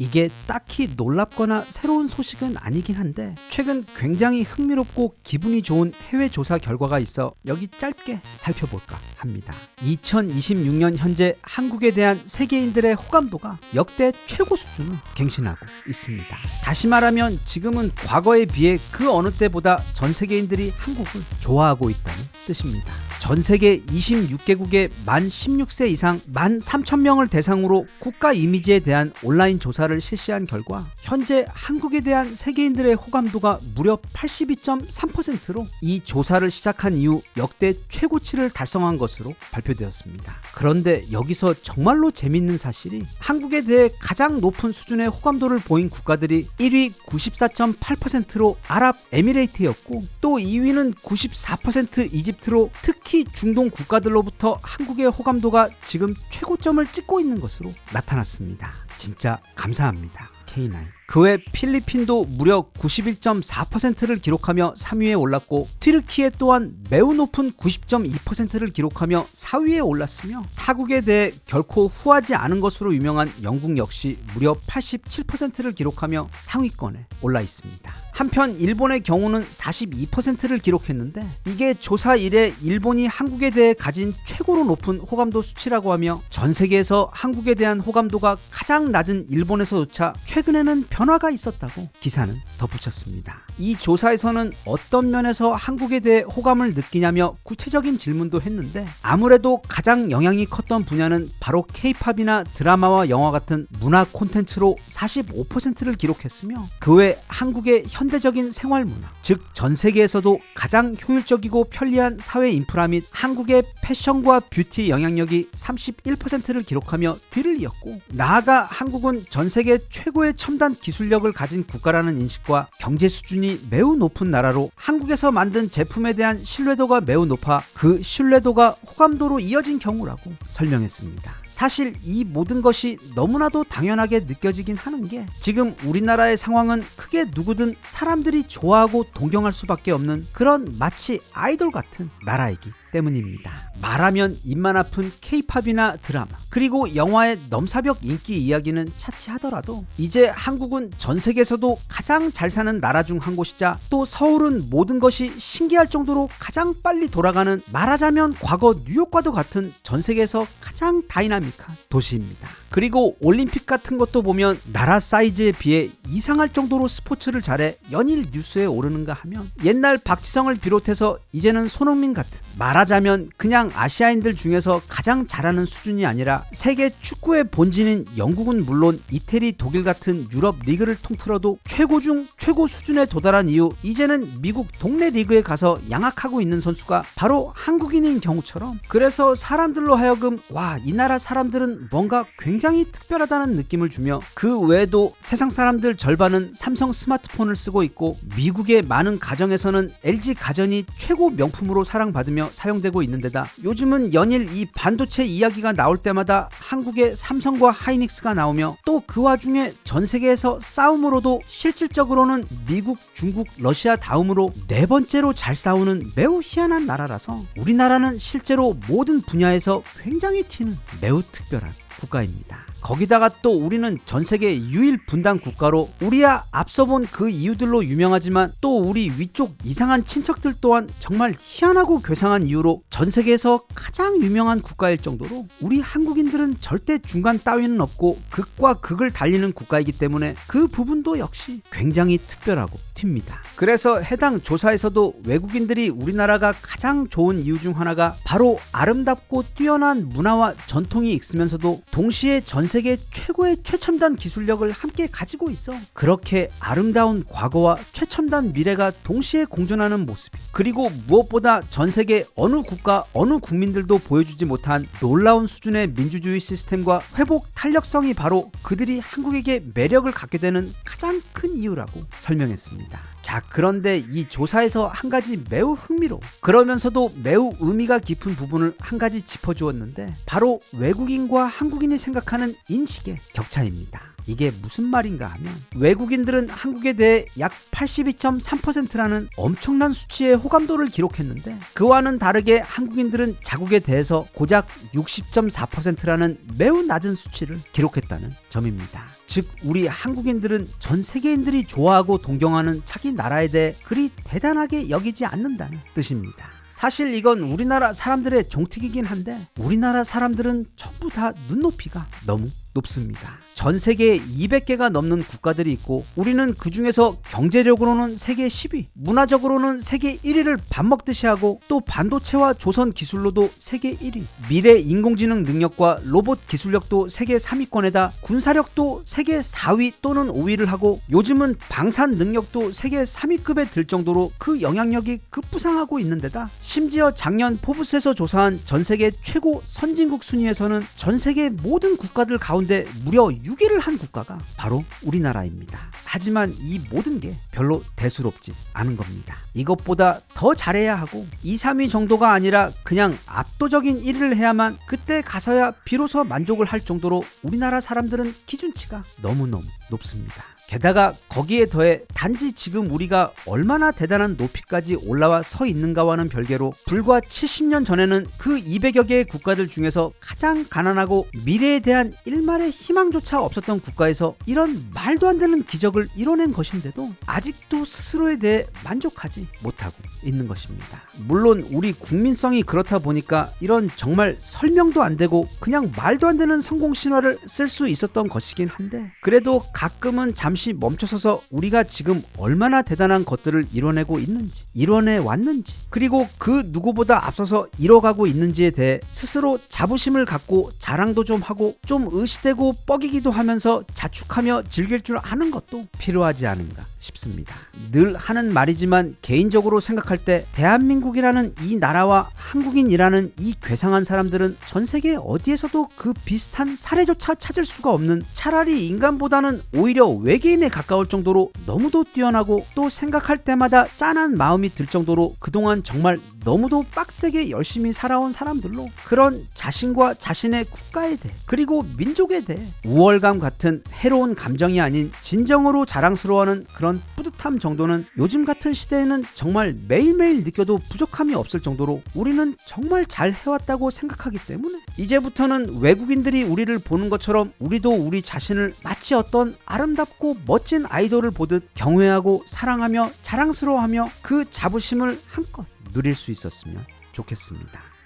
이게 딱히 놀랍거나 새로운 소식은 아니긴 한데 최근 굉장히 흥미롭고 기분이 좋은 해외 조사 결과가 있어 여기 짧게 살펴볼까 합니다. 2026년 현재 한국에 대한 세계인들의 호감도가 역대 최고 수준을 갱신하고 있습니다. 다시 말하면 지금은 과거에 비해 그 어느 때보다 전 세계인들이 한국을 좋아하고 있다는 뜻입니다. 전 세계 26개국의 만 16세 이상 13,000명을 대상으로 국가 이미지에 대한 온라인 조사를 실시한 결과 현재 한국에 대한 세계인들의 호감도가 무려 82.3%로 이 조사를 시작한 이후 역대 최고치를 달성한 것으로 발표되었습니다. 그런데 여기서 정말로 재밌는 사실이 한국에 대해 가장 높은 수준의 호감도를 보인 국가들이 1위 94.8%로 아랍에미레이트였고 또 2위는 94% 이집트로 특히 중동 국가들로부터 한국의 호감도가 지금 최고점을 찍고 있는 것으로 나타났습니다. 진짜 감사합니다. K9. 그 외 필리핀도 무려 91.4%를 기록하며 3위에 올랐고 튀르키예 또한 매우 높은 90.2%를 기록하며 4위에 올랐으며 타국에 대해 결코 후하지 않은 것으로 유명한 영국 역시 무려 87%를 기록하며 상위권에 올라 있습니다. 한편 일본의 경우는 42%를 기록했는데 이게 조사 이래 일본이 한국에 대해 가진 최고로 높은 호감도 수치라고 하며 전 세계에서 한국에 대한 호감도가 가장 낮은 일본에서조차 최근에는 변화가 있었다고 기사는 덧붙였습니다. 이 조사에서는 어떤 면에서 한국에 대해 호감을 느끼냐며 구체적인 질문도 했는데 아무래도 가장 영향이 컸던 분야는 바로 K-팝이나 드라마와 영화 같은 문화 콘텐츠로 45%를 기록했으며 그 외 한국의 현대적인 생활 문화, 즉 전 세계에서도 가장 효율적이고 편리한 사회 인프라 및 한국의 패션과 뷰티 영향력이 31%를 기록하며 뒤를 이었고 나아가 한국은 전 세계 최고의 첨단 기술력을 가진 국가라는 인식과 경제 수준이 매우 높은 나라로 한국에서 만든 제품에 대한 신뢰도가 매우 높아 그 신뢰도가 호감도로 이어진 경우라고 설명했습니다. 사실 이 모든 것이 너무나도 당연하게 느껴지긴 하는 게 지금 우리나라의 상황은 크게 누구든 사람들이 좋아하고 동경할 수밖에 없는 그런 마치 아이돌 같은 나라이기 때문입니다. 말하면 입만 아픈 K-팝이나 드라마 그리고 영화의 넘사벽 인기 이야기는 차치하더라도 이제 한국은 전 세계에서도 가장 잘 사는 나라 중 한 곳이자 또 서울은 모든 것이 신기할 정도로 가장 빨리 돌아가는 말하자면 과거 뉴욕과도 같은 전 세계에서 가장 다이나믹한 도시입니다. 그리고 올림픽 같은 것도 보면 나라 사이즈에 비해 이상할 정도로 스포츠를 잘해 연일 뉴스에 오르는가 하면 옛날 박지성을 비롯해서 이제는 손흥민 같은 말하자면 그냥 아시아인들 중에서 가장 잘하는 수준이 아니라 세계 축구의 본진인 영국은 물론 이태리, 독일 같은 유럽 리그를 통틀어도 최고 중 최고 수준에 도달한 이후 이제는 미국 동네 리그에 가서 양악하고 있는 선수가 바로 한국인인 경우처럼 그래서 사람들로 하여금 와, 이 나라 사람들은 뭔가 굉장히 특별하다는 느낌을 주며 그 외에도 세상 사람들 절반은 삼성 스마트폰을 쓰고 있고 미국의 많은 가정에서는 LG 가전이 최고 명품으로 사랑받으며 사용되고 있는 데다 요즘은 연일 이 반도체 이야기가 나올 때마다 한국의 삼성과 하이닉스가 나오며 또 그 와중에 전 세계에서 싸움으로도 실질적으로는 미국, 중국, 러시아 다음으로 네 번째로 잘 싸우는 매우 희한한 나라라서 우리나라는 실제로 모든 분야에서 굉장히 튀는 매우 특별한 국가입니다. 거기다가 또 우리는 전 세계 유일 분단 국가로 우리야 앞서 본 그 이유들로 유명하지만 또 우리 위쪽 이상한 친척들 또한 정말 희한하고 괴상한 이유로 전 세계에서 가장 유명한 국가일 정도로 우리 한국인들은 절대 중간 따위는 없고 극과 극을 달리는 국가이기 때문에 그 부분도 역시 굉장히 특별하고 튑니다. 그래서 해당 조사에서도 외국인들이 우리나라가 가장 좋은 이유 중 하나가 바로 아름답고 뛰어난 문화와 전통이 있으면서도 동시에 전 세계 최고의 최첨단 기술력을 함께 가지고 있어 그렇게 아름다운 과거와 최첨단 미래가 동시에 공존하는 모습 그리고 무엇보다 전 세계 어느 국가 어느 국민들도 보여주지 못한 놀라운 수준의 민주주의 시스템과 회복 탄력성이 바로 그들이 한국에게 매력을 갖게 되는 가장 큰 이유라고 설명했습니다. 자, 그런데 이 조사에서 한 가지 매우 흥미로워 그러면서도 매우 의미가 깊은 부분을 한 가지 짚어주었는데 바로 외국인과 한국인이 생각하는 인식의 격차입니다. 이게 무슨 말인가 하면 외국인들은 한국에 대해 약 82.3%라는 엄청난 수치의 호감도를 기록했는데 그와는 다르게 한국인들은 자국에 대해서 고작 60.4%라는 매우 낮은 수치를 기록했다는 점입니다. 즉 우리 한국인들은 전 세계인들이 좋아하고 동경하는 자기 나라에 대해 그리 대단하게 여기지 않는다는 뜻입니다. 사실 이건 우리나라 사람들의 종특이긴 한데 우리나라 사람들은 전부 다 눈높이가 너무 높습니다. 전 세계에 200개가 넘는 국가들이 있고 우리는 그 중에서 경제력으로는 세계 10위, 문화적으로는 세계 1위를 밥 먹듯이 하고 또 반도체와 조선 기술로도 세계 1위, 미래 인공지능 능력과 로봇 기술력도 세계 3위권에다 군사력도 세계 4위 또는 5위를 하고 요즘은 방산 능력도 세계 3위급에 들 정도로 그 영향력이 급부상하고 있는 데다 심지어 작년 포브스에서 조사한 전 세계 최고 선진국 순위에서는 전 세계 모든 국가들 가운데 무려 6위를 한 국가가 바로 우리나라입니다. 하지만 이 모든 게 별로 대수롭지 않은 겁니다. 이것보다 더 잘해야 하고 2, 3위 정도가 아니라 그냥 압도적인 1위를 해야만 그때 가서야 비로소 만족을 할 정도로 우리나라 사람들은 기준치가 너무너무 높습니다. 게다가 거기에 더해 단지 지금 우리가 얼마나 대단한 높이까지 올라와 서 있는가와는 별개로 불과 70년 전에는 그 200여 개의 국가들 중에서 가장 가난하고 미래에 대한 일말의 희망조차 없었던 국가에서 이런 말도 안 되는 기적을 이뤄낸 것인데도 아직도 스스로에 대해 만족하지 못하고 있는 것입니다. 물론 우리 국민성이 그렇다 보니까 이런 정말 설명도 안 되고 그냥 말도 안 되는 성공 신화를 쓸 수 있었던 것이긴 한데 그래도 가끔은 잠시 멈춰서서 우리가 지금 얼마나 대단한 것들을 이뤄내고 있는지, 이뤄내 왔는지, 그리고 그 누구보다 앞서서 이뤄가고 있는지에 대해 스스로 자부심을 갖고 자랑도 좀 하고 좀 의시되고 뻐기기도 하면서 자축하며 즐길 줄 아는 것도 필요하지 않은가 싶습니다. 늘 하는 말이지만 개인적으로 생각할 때 대한민국이라는 이 나라와 한국인이라는 이 괴상한 사람들은 전 세계 어디에서도 그 비슷한 사례조차 찾을 수가 없는 차라리 인간보다는 오히려 외계인에 가까울 정도로 너무도 뛰어나고 또 생각할 때마다 짠한 마음이 들 정도로 그동안 정말 너무도 빡세게 열심히 살아온 사람들로 그런 자신과 자신의 국가에 대해 그리고 민족에 대해 우월감 같은 해로운 감정이 아닌 진정으로 자랑스러워하는 그런 뿌듯함 정도는 요즘 같은 시대에는 정말 매일매일 느껴도 부족함이 없을 정도로 우리는 정말 잘 해왔다고 생각하기 때문에 이제부터는 외국인들이 우리를 보는 것처럼 우리도 우리 자신을 마치 어떤 아름답고 멋진 아이돌을 보듯 경외하고 사랑하며 자랑스러워하며 그 자부심을 한껏 누릴 수 있었으면 좋겠습니다.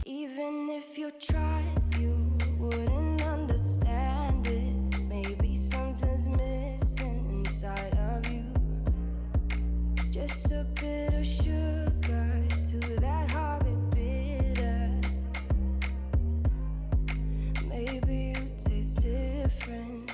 Even if you tried, you wouldn't understand it. Maybe something's missing inside of you. Just a bit of sugar to that horrid bitter. Maybe you taste different.